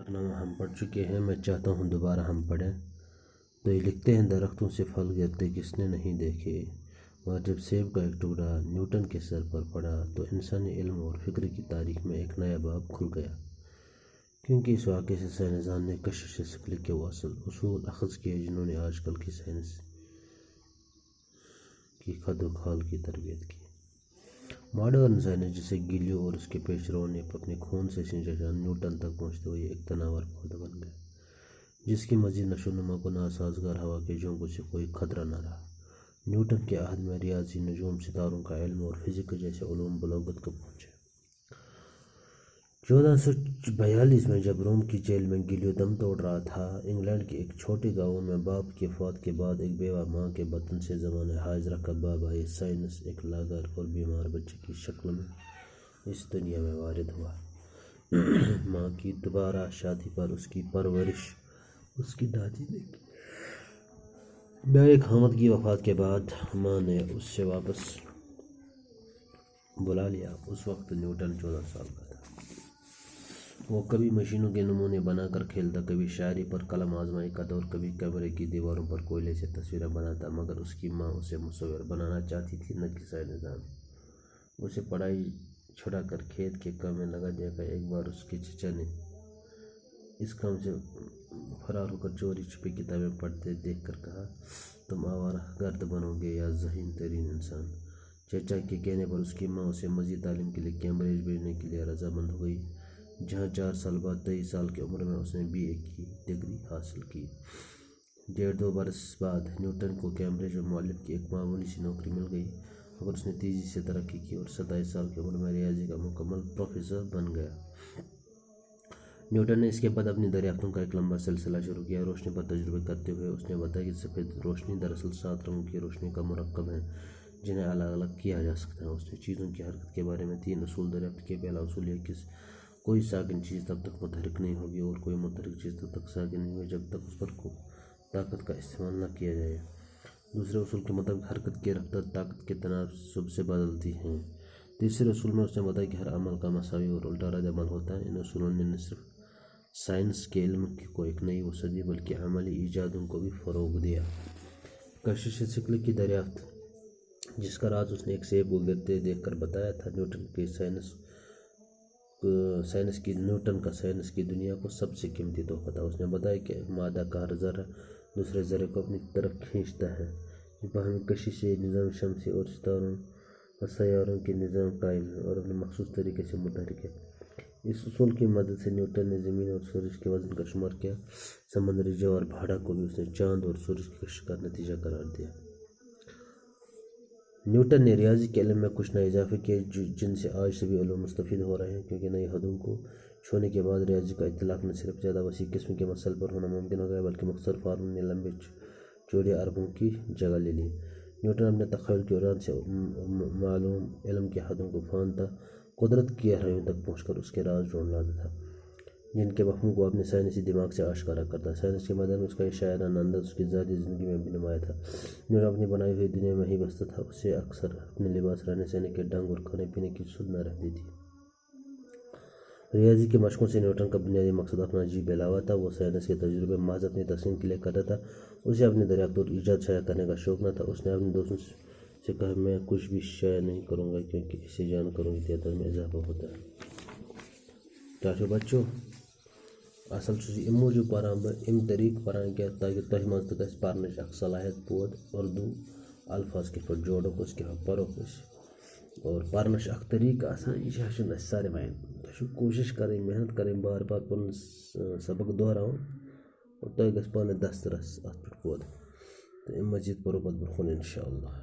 کارنامہ ہم پڑھ چکے ہیں، میں چاہتا ہوں دوبارہ ہم پڑھیں۔ تو یہ لکھتے ہیں درختوں سے پھل گرتے کس نے نہیں دیکھے، مگر جب سیب کا ایک ٹکڑا نیوٹن کے سر پر پڑا تو انسانی علم اور فکر کی تاریخ میں ایک نیا باب کھل گیا، کیونکہ اس واقعے سے سائنسدان نے کشش ثقلی کے وہ اصول اخذ کیے جنہوں نے آج کل کی سائنس کی خد و خال کی تربیت کی۔ ماڈرن سائنس جسے گیلیو اور اس کے پیشروؤں نے اپنے خون سے سینچا، نیوٹن تک پہنچتے ہوئے ایک تناور پودا بن گیا، جس کی مزید نشو و نما کو ناسازگار ہوا کے جھونکوں سے کوئی خطرہ نہ رہا۔ نیوٹن کے عہد میں ریاضی، نجوم، ستاروں کا علم اور فزکس جیسے علوم بلوغت کو پہنچے۔ 1442 میں جب روم کی جیل میں گیلیو دم توڑ رہا تھا، انگلینڈ کے ایک چھوٹے گاؤں میں باپ کی وفات کے بعد ایک بیوہ ماں کے بطن سے زمانۂ حاضرہ کا بابائے سائنس ایک لاغر اور بیمار بچے کی شکل میں اس دنیا میں وارد ہوا۔ ماں کی دوبارہ شادی پر اس کی پرورش اس کی دادی نے کی۔ بیائے خامد کی وفات کے بعد ماں نے اس سے واپس بلا لیا۔ اس وقت نیوٹن 14 سال کا تھا۔ وہ کبھی مشینوں کے نمونے بنا کر کھیلتا، کبھی شاعری پر قلم آزمائی کرتا اور کبھی کمرے کی دیواروں پر کوئلے سے تصویریں بناتا، مگر اس کی ماں اسے مصور بنانا چاہتی تھی، نہ کہ سائنسدان۔ اسے پڑھائی چھڑا کر کھیت کے کام میں لگا دیا گیا۔ ایک بار اس کے چچا نے اس کام سے فرار ہو کر چوری چھپے کتابیں پڑھتے دیکھ کر کہا، تم آوارہ گرد بنو گے یا ذہین ترین انسان۔ چچا کے کہنے پر اس کی ماں اسے مزید تعلیم کے لیے کیمبرج بھیجنے کے لیے رضامند ہو گئی، جہاں 4 سال بعد 23 سال کی عمر میں اس نے BA کی ڈگری حاصل کی۔ 1.5-2 برس بعد نیوٹن کو کیمبرج میں معلم کی ایک معمولی سی نوکری مل گئی، مگر اس نے تیزی سے ترقی کی اور 27 سال کی عمر میں ریاضی کا مکمل پروفیسر بن گیا۔ نیوٹن نے اس کے بعد اپنی دریافتوں کا ایک لمبا سلسلہ شروع کیا۔ روشنی پر تجربے کرتے ہوئے اس نے بتایا کہ سفید روشنی دراصل 7 رنگوں کی روشنی کا مرکب ہے جنہیں الگ الگ کیا جا سکتا ہے۔ اس نے چیزوں کی حرکت کے بارے میں 3 اصول دریافت کیے۔ پہلا اصول یہ کہ کوئی ساکن چیز تب تک متحرک نہیں ہوگی اور کوئی متحرک چیز تب تک ساکن نہیں ہوگی جب تک اس پر طاقت کا استعمال نہ کیا جائے۔ دوسرے اصول کے مطابق حرکت کی رفتار طاقت کے تناسب سے بدلتی ہے۔ تیسرے اصول میں اس نے بتایا کہ ہر عمل کا مساوی اور الٹا رد عمل ہوتا ہے۔ ان اصولوں نے نہ صرف سائنس کے علم کو ایک نئی وسعت دی بلکہ عملی ایجادوں کو بھی فروغ دیا۔ کشش ثقلی کی دریافت، جس کا راز اس نے ایک سیب کو گرتے دیکھ کر بتایا تھا، نیوٹن کا سائنس کی دنیا کو سب سے قیمتی تحفہ تھا۔ اس نے بتایا کہ مادہ کا ہر ذرہ دوسرے ذرے کو اپنی طرف کھینچتا ہے۔ اس باہمی کشش سے نظام شمسی اور ستاروں و سیاروں کے نظام قائم ہے اور اپنے مخصوص طریقے سے متحرک ہے۔ اس اصول کی مدد سے نیوٹن نے زمین اور سورج کے وزن کا شمار کیا۔ سمندری جوہر بھاڑا کو بھی اس نے چاند اور سورج کی کشش کا نتیجہ قرار دیا۔ نیوٹن نے ریاضی کے علم میں کچھ نئے اضافے کیے جن سے آج سبھی علوم مستفید ہو رہے ہیں، کیونکہ نئی حدوں کو چھونے کے بعد ریاضی کا اطلاق نہ صرف زیادہ وسیع قسم کے مسائل پر ہونا ممکن ہو گیا بلکہ مختصر فارمولوں نے لمبے چوڑے اربوں کی جگہ لے لی۔ نیوٹن اپنے تخیل کی اڑان سے معلوم علم کی حدوں کو پھاندتا، قدرت کی گہرائیوں تک پہنچ کر اس کے راز ڈھونڈ لاتا تھا جن کے مفہوم کو اپنے سائنسی دماغ سے آشکارا کرتا۔ سائنس کے میدان میں اس کا یہ شاعرانہ انداز اس کی ذاتی زندگی میں بھی نمایاں تھا۔ نیوٹن اپنی بنائی ہوئی دنیا میں ہی بستا تھا۔ اسے اکثر اپنے لباس، رہنے سہنے کے ڈھنگ اور کھانے پینے کی سدھ نہ رہتی تھی۔ ریاضی کی مشقوں سے نیوٹن کا بنیادی مقصد اپنا جی بہلاوا تھا۔ وہ سائنس کے تجربے محض اپنی تسکین کے لیے کرتا تھا۔ اسے اپنی دریافت اور ایجاد شائع کرنے کا شوق نہ تھا۔ اس نے اپنے دوستوں سے کہا، میں کچھ بھی شائع نہیں کروں گا کیونکہ اسے جان کروں کی تعداد میں اضافہ ہوتا ہے۔ چاچو بچو اصل چھُس امہِ موٗجوٗب پران بہٕ امہِ طریٖقہٕ پران کہِ تاکہِ تۄہہِ منٛز تہِ گژھِ پرنٕچ اکھ صلاحیت پٲدٕ۔ اردوٗ الفاظ کِتھ پٲٹھۍ جوڑوکھ أسۍ کِتھ پٲٹھۍ پروکھ أسۍ اور پرنٕچ چھِ اکھ طریٖقہٕ آسان، یہِ چھُ ہیٚچھُن اَسہِ ساروٕے۔ تۄہہِ چھُو کوٗشِش کَرٕنۍ، محنت کَرٕنۍ، بار بار پنُن سبق دۄہراوُن اور تۄہہِ گژھِ پانَے دست رس اَتھ پٮ۪ٹھ پٲدٕ تہٕ اَمہِ مزیٖد پرو پتہٕ برٛونٛہہ کُن اِنشاء اللہ۔